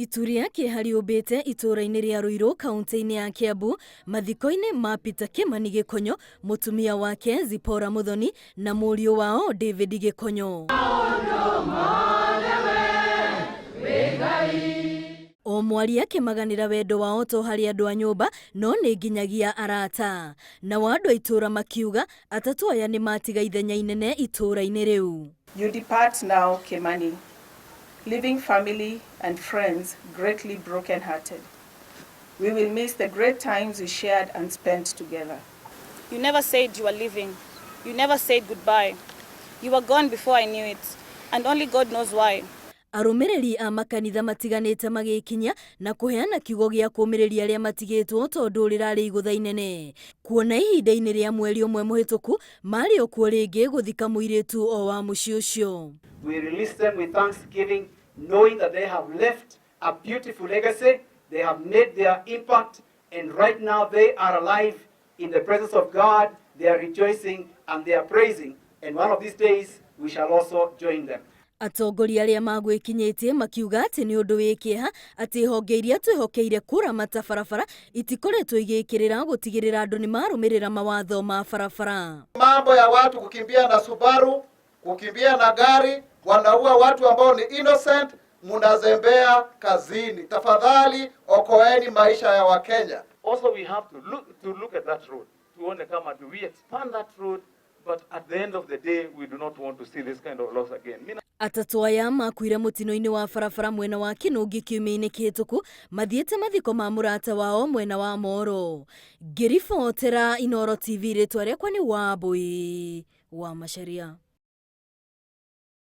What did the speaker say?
Ituria kĩhariũmbĩte itũra-inĩ rĩa Ruiru kaunti-inĩ ya Kiambu mathiko-inĩ ma Peter Kimani Gĩkonyo, mũtumia wake Zipporah Muthoni na mũriũ wao David Gĩkonyo. O mwari akĩmaganĩra wendo wao to harĩ andũ a nyũmba no nĩ nginyagia arata. Nao andũ a itũra makiuga atatũ aya nĩ matiga ithenya inene itũra-inĩ rĩu. You depart now, Kimani, leaving family and friends greatly broken-hearted. We will miss the great times we shared and spent together. You never said you were leaving. You never said goodbye. You were gone before I knew it, and only God knows why. Arũmĩrĩri a makanitha matiganĩte magĩkinya na kũheana kiugo gĩa kũũmĩrĩria arĩa matigĩtwo tondũ rĩrarĩ igũtha inene. Kuona ihinda-inĩ rĩa mweri ũmwe mũhĩtũku marĩ o kuo rĩngĩ gũthika mũirĩtu o wa mũciĩ ũcio. We release them with thanksgiving, knowing that they have left a beautiful legacy, they have made their impact, and right now they are alive in the presence of God. They are rejoicing and they are praising, and one of these days we shall also join them. Atongoria arĩa magwĩkinyĩtie makiuga atĩ nĩ ũndũ wĩ kĩeha atĩ honge iria twĩhokeire kũramata barabara itikoretwo igĩkĩrĩra gũtigĩrĩra andũ nĩ marũmĩrĩra mawatho ma barabara. Mambo ya watu kukimbia na Subaru, kukimbia na gari, wanaua watu ambao ni innocent, munazembea kazini. Tafadhali okoeni maisha ya Wakenya. Also we have to look at that road. Tuone kama do we expand that road, but at the end of the day we do not want to see this kind of loss again. Atatũ aya makuire mũtino-inĩ wa barabara mwena wa Kinungi kiumia-inĩ kĩhĩtũku mathiĩte mathiko ma mũrata wao mwena wa Moro. Ngĩribotera Inooro TV, rĩtwa rĩakwa nĩ Wambui wa Macharia.